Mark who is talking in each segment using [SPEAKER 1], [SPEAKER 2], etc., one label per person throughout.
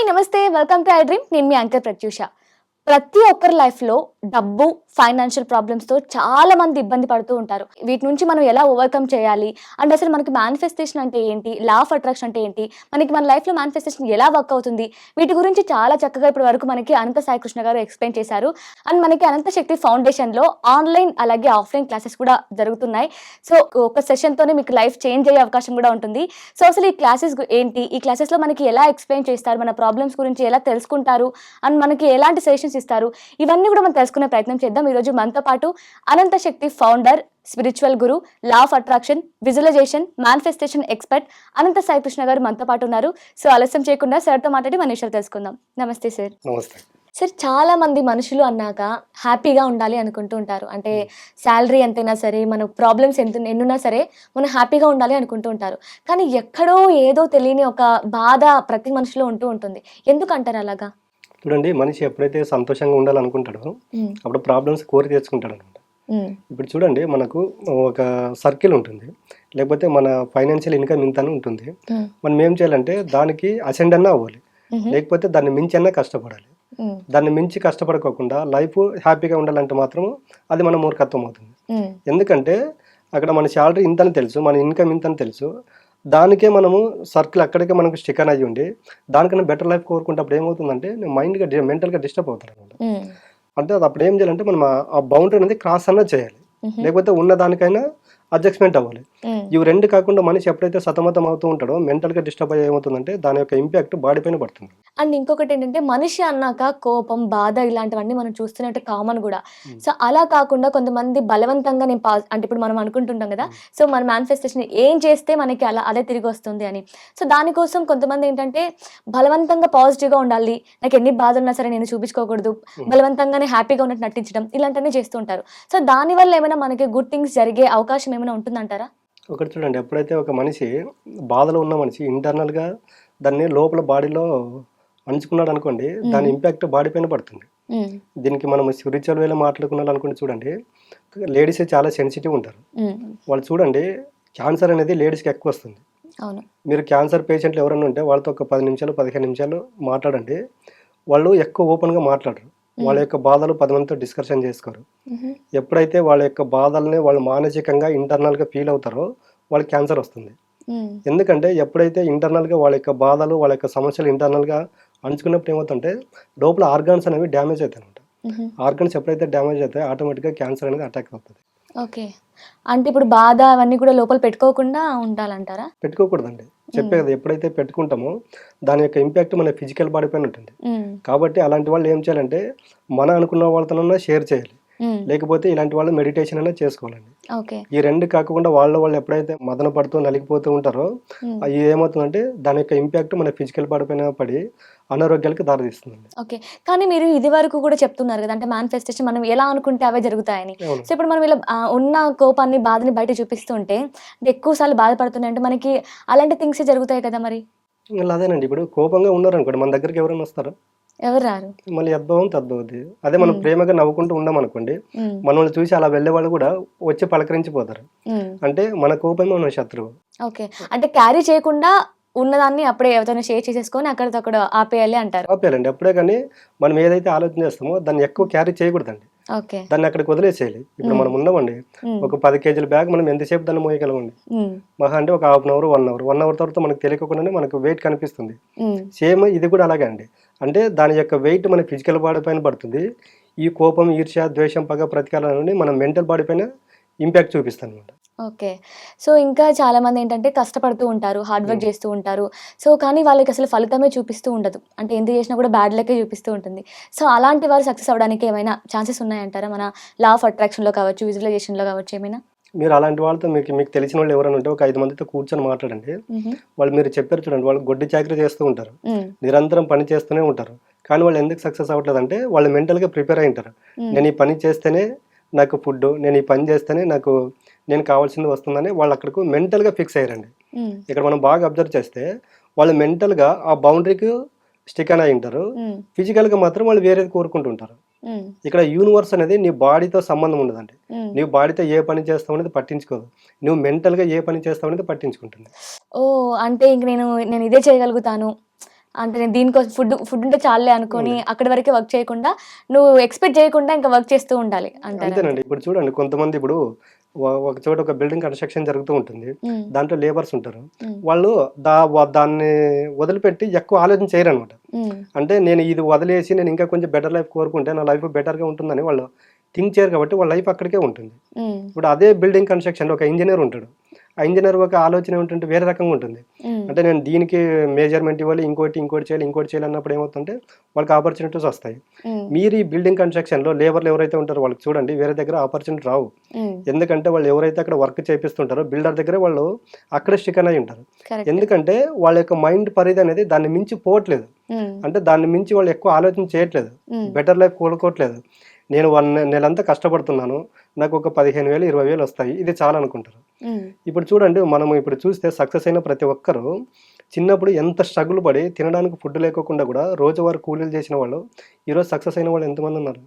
[SPEAKER 1] నమస్తే. Welcome to I dream. నేను మీ anchor Pratyusha. ప్రతి ఒక్కరి లైఫ్‌లో డబ్బు, ఫైనాన్షియల్ ప్రాబ్లమ్స్‌తో చాలా మంది ఇబ్బంది పడుతూ ఉంటారు. వీటి నుంచి మనం ఎలా ఓవర్‌కమ్ చేయాలి? అండ్ అసలు మనకి మేనిఫెస్టేషన్ అంటే ఏంటి? లా ఆఫ్ అట్రాక్షన్ అంటే ఏంటి? మనకి మన లైఫ్‌లో మేనిఫెస్టేషన్ ఎలా వర్క్ అవుతుంది? వీటి గురించి చాలా చక్కగా ఇప్పటి వరకు మనకి అనంత సాయి కృష్ణ గారు ఎక్స్‌ప్లెయిన్ చేశారు. అండ్ మనకి అనంత శక్తి ఫౌండేషన్‌లో ఆన్‌లైన్ అలాగే ఆఫ్‌లైన్ క్లాసెస్ కూడా జరుగుతున్నాయి. సో, ఒక సెషన్‌తోనే మీకు లైఫ్ చేంజ్ అయ్యే అవకాశం కూడా ఉంటుంది. సో, అసలు ఈ క్లాసెస్ ఏంటి? ఈ క్లాసెస్‌లో మనకి ఎలా ఎక్స్‌ప్లెయిన్ చేస్తారు? మన ప్రాబ్లమ్స్ గురించి ఎలా తెలుసుకుంటారు? అండ్ మనకి ఎలాంటి సజెషన్స్ ఇస్తారు? ఇవన్నీ కూడా మనం తెలుసుకునే ప్రయత్నం చేద్దాం. ఈరోజు మనతో పాటు Anantha Shakti founder, spiritual guru, law of attraction, visualisation, manifestation expert Anantha Sai Krishna garu మనతో పాటు ఉన్నారు. సో, ఆలస్యం చేయకుండా సార్‌తో మాట్లాడి మన విషయాలు తెలుసుకుందాం. నమస్తే సార్.
[SPEAKER 2] నమస్తే.
[SPEAKER 1] సార్, చాలా మంది మనుషులు అన్నాక హ్యాపీగా ఉండాలి అనుకుంటూ ఉంటారు. అంటే సాలరీ ఎంతైనా సరే, మన ప్రాబ్లమ్స్ ఎన్నున్నా సరే మనం హ్యాపీగా ఉండాలి అనుకుంటూ ఉంటారు. కానీ ఎక్కడో ఏదో తెలియని ఒక బాధ ప్రతి మనిషిలో ఉంటూ ఉంటుంది. ఎందుకంటారు అలాగా?
[SPEAKER 2] చూడండి, మనిషి ఎప్పుడైతే సంతోషంగా ఉండాలనుకుంటాడో
[SPEAKER 1] హ్మ్.
[SPEAKER 2] అప్పుడు ప్రాబ్లమ్స్ కోరి తెచ్చుకుంటాడనమాట.
[SPEAKER 1] హ్మ్.
[SPEAKER 2] ఇప్పుడు చూడండి, మనకు ఒక సర్కిల్ ఉంటుంది. లేకపోతే మన ఫైనాన్షియల్ ఇన్‌కమ్ ఇంతని ఉంటుంది.
[SPEAKER 1] హ్మ్.
[SPEAKER 2] మనం ఏం చేయాలంటే దానికి అసెండ్ అన్నా అవ్వాలి.
[SPEAKER 1] హుహు.
[SPEAKER 2] లేకపోతే దాన్ని మించన్నా కష్టపడాలి.
[SPEAKER 1] హ్మ్.
[SPEAKER 2] దాన్ని మించి కష్టపడకోకుండా లైఫ్ హ్యాపీగా ఉండాలంటే మాత్రం అది మన మూర్ఖత్వం అవుతుంది.
[SPEAKER 1] హ్మ్.
[SPEAKER 2] ఎందుకంటే అక్కడ మన శాలరీ ఇంతని తెలుసు, మన ఇన్‌కమ్ ఇంతని తెలుసు. దానికే మనము సర్కిల్ అక్కడికే మనకు స్టిక్ అని అయ్యుండి, దానికన్నా బెటర్ లైఫ్ కోరుకుంటప్పుడు ఏమవుతుందంటే మెంటల్‌గా డిస్టర్బ్ అవుతారనమాట.
[SPEAKER 1] హ్మ్.
[SPEAKER 2] అంటే అది అప్పుడు ఏం చేయాలంటే మనం ఆ బౌండరీ అనేది క్రాస్ అన్నా చేయాలి.
[SPEAKER 1] హుహు.
[SPEAKER 2] లేకపోతే ఉన్న దానికైనా అడ్జస్ట్‌మెంట్ అవ్వాలి.
[SPEAKER 1] హ్మ్.
[SPEAKER 2] ఇవి 2 కాకుండా మనిషి ఎప్పుడైతే సతమతం అవుతూ ఉంటాడో మెంటల్‌గా డిస్టర్బ్ అయ్యి ఏమవుతుందంటే దాని యొక్క ఇంపాక్ట్ బాడీ పైన పడుతుంది.
[SPEAKER 1] అండ్ ఇంకొకటేంటంటే మనిషి అన్నాక కోపం, బాధ ఇలాంటివన్నీ మనం చూస్తున్నట్టు కామన్ గూడా.
[SPEAKER 2] హ్మ్.
[SPEAKER 1] సో, అలా కాకుండా కొంతమంది బలవంతంగా నేను అంటే ఇప్పుడు మనం అనుకుంటుంటాం గదా!
[SPEAKER 2] హ్మ్.
[SPEAKER 1] సో, మన మేనిఫెస్టేషన్ ఏం చేస్తే మనకి అదే తిరిగొస్తుంది అని. సో, దానికోసం కొంతమందేంటంటే బలవంతంగా పాజిటివ్‌గా ఉండాలి. నాకెన్ని బాధలున్నా సరే నేను చూపించుకోకూడదు.
[SPEAKER 2] హ్మ్.
[SPEAKER 1] బలవంతంగానే హ్యాపీగా ఉన్నట్టు నటించడం ఇలాంటివన్నీ చేస్తూ ఉంటారు. సో, దానివల్ల ఏమైనా మనకి గుడ్ థింగ్స్ జరిగే అవకాశం ఏమైనా ఉంటుందంటారా?
[SPEAKER 2] ఒకటి చూడండి, ఎప్పుడైతే ఒక మనిషి బాధలో ఉన్న మనిషి ఇంటర్నల్‌గా దాన్ని లోపల బాడీలో అణుచుకున్నాడనుకోండి, దాని
[SPEAKER 1] హ్మ్.
[SPEAKER 2] ఇంపాక్ట్ బాడీ పైన పడుతుంది.
[SPEAKER 1] హ్మ్.
[SPEAKER 2] దీనికి మనం స్పిరిచువల్ వేలో మాట్లాడుకున్నాడనుకోండి చూడండి, లేడీసే చాలా సెన్సిటివ్ ఉంటారు.
[SPEAKER 1] హ్మ్.
[SPEAKER 2] వాళ్ళు చూడండి, క్యాన్సర్ అనేది లేడీస్‌కి ఎక్కువొస్తుంది.
[SPEAKER 1] అవును.
[SPEAKER 2] మీరు క్యాన్సర్ పేషెంట్లు ఎవరైనా ఉంటే వాళ్ళతో ఒక 10 నిమిషాలు, 15 నిమిషాలు మాట్లాడండి. వాళ్ళు ఎక్కువ ఓపెన్‌గా మాట్లాడరు. వాళ్ళ
[SPEAKER 1] హ్మ్.
[SPEAKER 2] యొక్క బాధలు 10 మందితో డిస్కషన్ చేసుకోరు.
[SPEAKER 1] హుహు.
[SPEAKER 2] ఎప్పుడైతే వాళ్ళ యొక్క బాధల్ని వాళ్ళు మానసికంగా, ఇంటర్నల్‌గా ఫీల్ అవుతారో వాళ్ళకి క్యాన్సర్ వస్తుంది.
[SPEAKER 1] హ్మ్.
[SPEAKER 2] ఎందుకంటే ఎప్పుడైతే ఇంటర్నల్‌గా వాళ్ళ యొక్క బాధలు, వాళ్ళ యొక్క సమస్యలు ఇంటర్నల్‌గా అణుచుకున్నప్పుడు ఏమవుతుందంటే లోపల ఆర్గాన్స్ అనేవి డ్యామేజ్ అయితాయన్నమాట.
[SPEAKER 1] హుహు.
[SPEAKER 2] ఆర్గాన్స్ ఎప్పుడైతే డ్యామేజ్ అయితాయో ఆటోమేటిక్‌గా క్యాన్సర్ అనేది అటాక్ అవుతది.
[SPEAKER 1] ఓకే. అంటే ఇప్పుడు బాధ అవన్నీ కూడా లోపల పెట్టుకోకుండా ఉండాలంటారా?
[SPEAKER 2] పెట్టుకోకూడదండి. చెప్పే
[SPEAKER 1] హ్మ్.
[SPEAKER 2] కదా! ఎప్పుడైతే పెట్టుకుంటామో దాని యొక్క ఇంపాక్ట్ మన ఫిజికల్ బాడీ పైన ఉంటుంది.
[SPEAKER 1] హ్మ్.
[SPEAKER 2] కాబట్టి అలాంటి వాళ్ళు ఏం చేయాలంటే మన అనుకున్న వాళ్ళతోనన్నా షేర్ చేయాలి.
[SPEAKER 1] హ్మ్.
[SPEAKER 2] లేకపోతే ఇలాంటి వాళ్ళు మెడిటేషన్ అన్నా చేసుకోవాలండి.
[SPEAKER 1] ఓకే.
[SPEAKER 2] ఈ 2 కాకుండా వాళ్ళు ఎప్పుడైతే మదన పడుతూ నలిగిపోతూ ఉంటారో
[SPEAKER 1] హ్మ్.
[SPEAKER 2] ఏమవుతుందంటే దాని యొక్క ఇంపాక్ట్ మన ఫిజికల్ బాడీ పైన పడి అనారోగ్యాలకు దారితీస్తుందండి.
[SPEAKER 1] ఓకే. కానీ మీరు ఇదివరకు కూడా చెప్తున్నారు గదా! అంటే మేనిఫెస్టేషన్ మనం ఎలా అనుకుంటే అవే జరుగుతాయని.
[SPEAKER 2] అవును.
[SPEAKER 1] సో, ఇప్పుడు మనం ఇలా ఉన్న కోపాన్ని, బాధని బయట చూపిస్తూ ఉంటే అంటే ఎక్కువ సార్లు బాధపడుతున్నాయంటే మనకి అలాంటి థింగ్సే జరుగుతాయి కదా మరి.
[SPEAKER 2] మళ్ళీ అదేనండి, ఇప్పుడు కోపంగా ఉన్నారనుకోండి మన దగ్గరికి ఎవరైనా వస్తారా?
[SPEAKER 1] ఎవరు రారు.
[SPEAKER 2] మళ్ళీ యద్భావం తద్భవతి. అదే మనం
[SPEAKER 1] హ్మ్.
[SPEAKER 2] ప్రేమగా నవ్వుకుంటూ ఉన్నామనుకోండి,
[SPEAKER 1] హ్మ్.
[SPEAKER 2] మనల్ని చూసి అలా వెళ్ళేవాళ్ళు కూడా వచ్చి పలకరించిపోతారు.
[SPEAKER 1] హ్మ్.
[SPEAKER 2] అంటే మన కోపమే మన శత్రువు.
[SPEAKER 1] ఓకే. అంటే క్యారీ చేయకుండా ఉన్నదాన్ని అప్పుడే ఎవరితోనో షేర్ చేసేసుకొని అక్కడితో అక్కడ ఆపేయాలి అంటారు.
[SPEAKER 2] ఆపేయాలండి. అప్పుడే గాని మనం ఏదైతే ఆలోచన చేస్తామో దాన్ని ఎక్కువ
[SPEAKER 1] హ్మ్.
[SPEAKER 2] క్యారీ చేయకూడదండి.
[SPEAKER 1] ఓకే.
[SPEAKER 2] దాన్ని అక్కడికి వదిలేసేయాలి. ఇప్పుడు
[SPEAKER 1] హ్మ్.
[SPEAKER 2] మనం ఉన్నామండి.
[SPEAKER 1] హ్మ్.
[SPEAKER 2] ఒక 10 కేజీల బ్యాగ్ మనం ఎంతసేపు దాన్ని మోయగలమండి?
[SPEAKER 1] హ్మ్.
[SPEAKER 2] మహా అంటే ఒక half an hour, 1 hour. 1 hour తర్వాత మనకు తెలియకుండానే మనకు వెయిట్ కనిపిస్తుంది.
[SPEAKER 1] హ్మ్.
[SPEAKER 2] సేమ్ ఇది కూడా అలాగే అండి. అంటే దాని యొక్క వెయిట్ మన ఫిజికల్ బాడీ పైన పడుతుంది. ఈ కోపం, ఈర్ష్య, ద్వేషం, పగ, ప్రతీకారాలన్నీ మన మెంటల్ బాడీ పైన ఇంపాక్ట్ చూపిస్తాయన్నమాట.
[SPEAKER 1] ఓకే. సో, ఇంకా చాలామందేంటంటే కష్టపడుతూ ఉంటారు. హార్డ్ వర్క్
[SPEAKER 2] హ్మ్.
[SPEAKER 1] జేస్తూ ఉంటారు. సో, కానీ వాళ్ళకసలు ఫలితమే చూపిస్తూ ఉండదు. అంటే ఎంత జేసినా కూడా బ్యాడ్ లకే చూపిస్తూ ఉంటుంది. సో, అలాంటి వారు సక్సెస్ అవ్వడానికి ఏమైనా ఛాన్సెస్ ఉన్నాయంటారా? మన లా ఆఫ్ అట్రాక్షన్‌లో కావచ్చు, విజువలైజేషన్‌లో కావచ్చు ఏమైనా?
[SPEAKER 2] మీరు అలాంటి వాళ్ళతో మీకు మీకు తెలిసిన వాళ్ళు ఎవరైనా ఉంటే ఒక 5 మందితో కూర్చొని మాట్లాడండి.
[SPEAKER 1] హుహు.
[SPEAKER 2] వాళ్ళు మీరు చెప్పారు చూడండి, వాళ్ళు గొడ్డి చాకిరీ చేస్తూ ఉంటారు.
[SPEAKER 1] హ్మ్.
[SPEAKER 2] నిరంతరం పని చేస్తూనే ఉంటారు. కానీ వాళ్ళు ఎందుకు సక్సెస్ అవ్వట్లేదంటే వాళ్ళు మెంటల్‌గా ప్రిపేర్ అయ్యి ఉంటారు.
[SPEAKER 1] హ్మ్.
[SPEAKER 2] నేను ఈ పని చేస్తేనే నాకు ఫుడ్డు, నేను ఈ పని చేస్తేనే నేను కావాల్సింది వస్తుందని వాళ్ళు అక్కడకు మెంటల్‌గా ఫిక్స్ అయ్యారండి.
[SPEAKER 1] హ్మ్.
[SPEAKER 2] ఇక్కడ మనం బాగా అబ్జర్వ్ చేస్తే వాళ్ళు మెంటల్‌గా ఆ బౌండరీకి స్టిక్ అని అయ్యుంటారు.
[SPEAKER 1] హ్మ్.
[SPEAKER 2] ఫిజికల్‌గా మాత్రం వాళ్ళు వేరేది కోరుకుంటూ ఉంటారు.
[SPEAKER 1] హ్మ్.
[SPEAKER 2] ఇక్కడ యూనివర్స్ అనేది నీ బాడీతో సంబంధం ఉండదండి.
[SPEAKER 1] హ్మ్.
[SPEAKER 2] నీవు బాడీతో ఏ పని చేస్తావనేది పట్టించుకోదు. నువ్వు మెంటల్‌గా ఏ పని చేస్తావనేది పట్టించుకుంటుంది.
[SPEAKER 1] ఓహ్! అంటే ఇంక నేను ఇదే చేయగలుగుతాను అంటే నేను దీనికోసం ఫుడ్ ఉంటే చాలే అనుకొని అక్కడి వరకే వర్క్ చేయకుండా నువ్వు ఎక్స్పెక్ట్ చేయకుండా ఇంకా వర్క్ చేస్తూ ఉండాలి అంటారు.
[SPEAKER 2] అంతేనండి. ఇప్పుడు చూడండి కొంతమంది ఇప్పుడు ఒక చోట ఒక బిల్డింగ్ కన్‌స్ట్రక్షన్ జరుగుతూ ఉంటుంది. దాంట్లో లేబర్స్ ఉంటారు. వాళ్ళు దాన్ని వదిలిపెట్టి ఎక్కువ ఆలోచన చేయరనమాట. అంటే నేను ఇది వదిలేసి నేను ఇంకా కొంచెం బెటర్ లైఫ్ కోరుకుంటే నా లైఫ్ బెటర్‌గా ఉంటుందని వాళ్ళు థింక్ చేయరు కాబట్టి వాళ్ళ లైఫ్ అక్కడికే ఉంటుంది. ఇప్పుడు అదే బిల్డింగ్ కన్‌స్ట్రక్షన్‌లో ఒక ఇంజినీర్ ఉంటాడు. ఆ ఇంజినీర్ ఒక ఆలోచన ఏమిటంటే వేరే రకంగా ఉంటుంది. అంటే నేను దీనికి మెజర్‌మెంట్ ఇవ్వాలి, ఇంకోటి చేయాలి అన్నప్పుడు ఏమవుతుందంటే వాళ్ళకి ఆపర్చునిటీస్ వస్తాయి. మీరు ఈ బిల్డింగ్ కన్‌స్ట్రక్షన్‌లో లేబర్లు ఎవరైతే ఉంటారో వాళ్ళకి చూడండి వేరే దగ్గర ఆపర్చునిటీ రావు. ఎందుకంటే వాళ్ళు ఎవరైతే అక్కడ వర్క్ చేపిస్తుంటారో బిల్డర్ దగ్గరే వాళ్ళు అక్కడే స్టిక్ అయి ఉంటారు. ఎందుకంటే వాళ్ళ యొక్క మైండ్ పరిధి అనేది దాన్ని మించి పోవట్లేదు. అంటే దాన్ని మించి వాళ్ళు ఎక్కువ ఆలోచన చేయట్లేదు. బెటర్ లైఫ్ కోరుకోవట్లేదు. నేను 1 నెలంతా కష్టపడుతున్నాను, నాకు ఒక 15,000 20,000 వస్తాయి, ఇది చాలా అనుకుంటారు. ఇప్పుడు చూడండి మనం ఇప్పుడు చూస్తే సక్సెస్ అయిన ప్రతి ఒక్కరు చిన్నప్పుడు ఎంత స్ట్రగుల్ పడి తినడానికి ఫుడ్ లేకోకుండా కూడా రోజువారీ కూలీలు చేసిన వాళ్ళు ఈరోజు సక్సెస్ అయిన వాళ్ళు ఎంతమంది ఉన్నారు.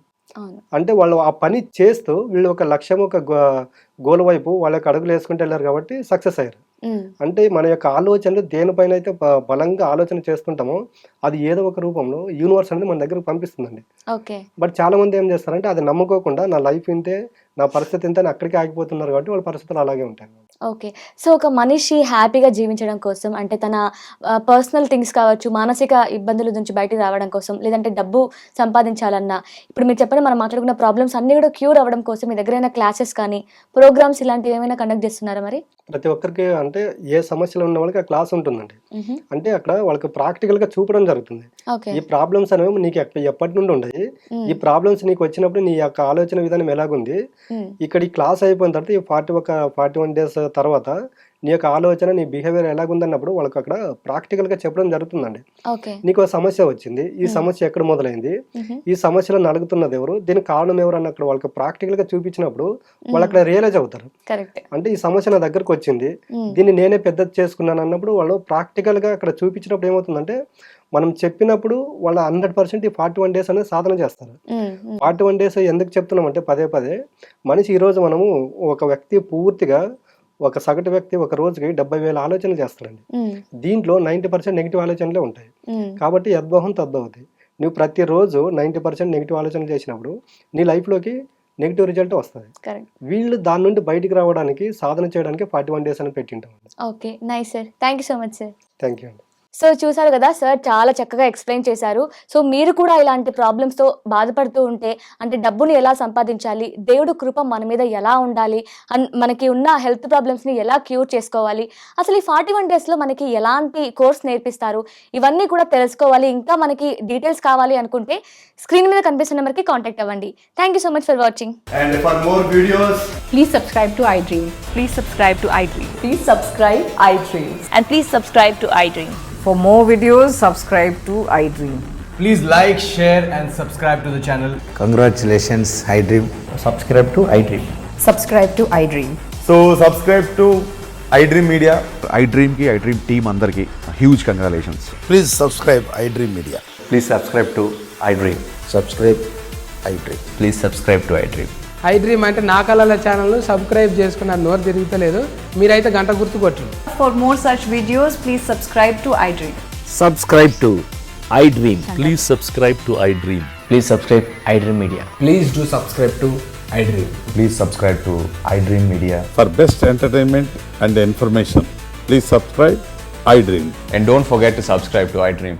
[SPEAKER 2] అంటే వాళ్ళు ఆ పని చేస్తూ వీళ్ళు ఒక లక్ష్యం ఒక గోల్ వైపు వాళ్ళ యొక్క అడుగులు వేసుకుంటూ వెళ్ళారు కాబట్టి సక్సెస్ అయ్యారు. అంటే మన యొక్క ఆలోచనలు దేనిపైన అయితే బలంగా ఆలోచన చేస్తుంటామో అది ఏదో ఒక రూపంలో యూనివర్స్ అనేది మన దగ్గరకు పంపిస్తుందండి. బట్ చాలా మంది ఏం చేస్తారంటే అది నమ్ముకోకుండా నా లైఫ్ ఇంతే, నా పరిస్థితి ఇంతే అని అక్కడికి ఆగిపోతున్నారు కాబట్టి వాళ్ళ పరిస్థితులు అలాగే ఉంటాయి.
[SPEAKER 1] ఓకే. సో ఒక మనిషి హ్యాపీగా జీవించడం కోసం అంటే తన పర్సనల్ థింగ్స్ కావచ్చు, మానసిక ఇబ్బందుల నుంచి బయటికి రావడం కోసం, లేదంటే డబ్బు సంపాదించాలన్నా, ఇప్పుడు మీరు చెప్పిన మనం మాట్లాడుకున్న ప్రాబ్లమ్స్ అన్నీ కూడా క్యూర్ అవ్వడం కోసం మీ దగ్గర ఏమైనా క్లాసెస్ కానీ, ప్రోగ్రామ్స్ ఇలాంటివి ఏమైనా కండక్ట్ చేస్తున్నారా మరి?
[SPEAKER 2] ప్రతి ఒక్కరికి అంటే ఏ సమస్యలు ఉన్న వాళ్ళకి ఆ క్లాస్ ఉంటుందండి. అంటే అక్కడ వాళ్ళకి ప్రాక్టికల్ గా చూపడం జరుగుతుంది. ఈ ప్రాబ్లమ్స్ అనేవి నీకు ఎప్పటి నుండి ఉన్నాయి, ఈ ప్రాబ్లమ్స్ నీకు వచ్చినప్పుడు నీ యొక్క ఆలోచన విధానం ఎలాగుంది, ఇక్కడ ఈ క్లాస్ అయిపోయిన తర్వాత ఈ 41 డేస్ తర్వాత నీ యొక్క ఆలోచన నీ బిహేవియర్ ఎలాగుందన్నప్పుడు వాళ్ళకి అక్కడ ప్రాక్టికల్ గా చెప్పడం జరుగుతుందండి. నీకు సమస్య వచ్చింది, ఈ సమస్య ఎక్కడ మొదలైంది, ఈ సమస్యలో నలుగుతున్నది ఎవరు, దీనికి కారణం ఎవరు అన్న అక్కడ వాళ్ళకి ప్రాక్టికల్ గా చూపించినప్పుడు వాళ్ళు అక్కడ రియలైజ్ అవుతారు. అంటే ఈ సమస్య నా దగ్గరకు వచ్చింది, దీన్ని నేనే పెద్దది చేసుకున్నాను అన్నప్పుడు వాళ్ళు ప్రాక్టికల్ గా అక్కడ చూపించినప్పుడు ఏమవుతుందంటే మనం చెప్పినప్పుడు వాళ్ళ 100% ఈ 41 డేస్ అనేది సాధన చేస్తారు. 41 డేస్ ఎందుకు చెప్తున్నామంటే పదే మనిషి ఈరోజు మనము ఒక వ్యక్తి పూర్తిగా ఒక సగటు వ్యక్తి ఒక రోజుకి 70,000 ఆలోచనలు చేస్తాడండి. దీంట్లో 90% నెగిటివ్ ఆలోచనలే ఉంటాయి. కాబట్టి యద్భవం తద్భవతి. నువ్వు ప్రతిరోజు 90% నెగిటివ్ ఆలోచనలు చేసినప్పుడు నీ లైఫ్లోకి నెగిటివ్ రిజల్ట్ వస్తుంది. వీళ్ళు దాని నుండి బయటికి రావడానికి సాధన చేయడానికి 41 డేస్ అని పెట్టింటాం.
[SPEAKER 1] Okay, nice sir. Thank you so much sir.
[SPEAKER 2] Thank you అండి.
[SPEAKER 1] సో చూసారు కదా సార్ చాలా చక్కగా ఎక్స్ప్లెయిన్ చేశారు. సో మీరు కూడా ఇలాంటి ప్రాబ్లమ్స్తో బాధపడుతూ ఉంటే అంటే డబ్బుని ఎలా సంపాదించాలి, దేవుడు కృప మన మీద ఎలా ఉండాలి, మనకి ఉన్న హెల్త్ ప్రాబ్లమ్స్ని ఎలా క్యూర్ చేసుకోవాలి, అసలు ఈ 41 డేస్లో మనకి ఎలాంటి కోర్స్ నేర్పిస్తారు, ఇవన్నీ కూడా తెలుసుకోవాలి, ఇంకా మనకి డీటెయిల్స్ కావాలి అనుకుంటే స్క్రీన్ మీద కనిపిస్తున్న నెంబర్కి కాంటాక్ట్ అవ్వండి. Thank you so much for watching.
[SPEAKER 3] And for more videos,
[SPEAKER 4] please subscribe to iDream.
[SPEAKER 5] Please subscribe to iDream.
[SPEAKER 4] Please subscribe iDream.
[SPEAKER 5] And please subscribe to iDream.
[SPEAKER 4] For more videos, subscribe to iDream.
[SPEAKER 3] please like, share and subscribe to the channel.
[SPEAKER 6] Congratulations, iDream.
[SPEAKER 3] Subscribe to iDream.
[SPEAKER 4] Subscribe to iDream.
[SPEAKER 3] So subscribe to iDream Media.
[SPEAKER 7] iDream ki iDream team andarki huge congratulations.
[SPEAKER 6] Please subscribe iDream Media.
[SPEAKER 8] Please subscribe to iDream.
[SPEAKER 6] Subscribe iDream.
[SPEAKER 8] Please subscribe to iDream.
[SPEAKER 9] iDream అంటే నా కళల ఛానల్ను subscribe చేసుకున్న నోరు తిరుగుతలేదు, మీరైతే గంట గుర్తు కొట్టండి.
[SPEAKER 4] For more such videos, please subscribe to iDream.
[SPEAKER 10] Subscribe to iDream. Please subscribe to iDream.
[SPEAKER 8] Please subscribe iDream Media.
[SPEAKER 3] Please do subscribe to iDream.
[SPEAKER 8] Please subscribe to iDream Media.
[SPEAKER 7] For best entertainment and information, please subscribe iDream.
[SPEAKER 8] And don't forget to subscribe to iDream.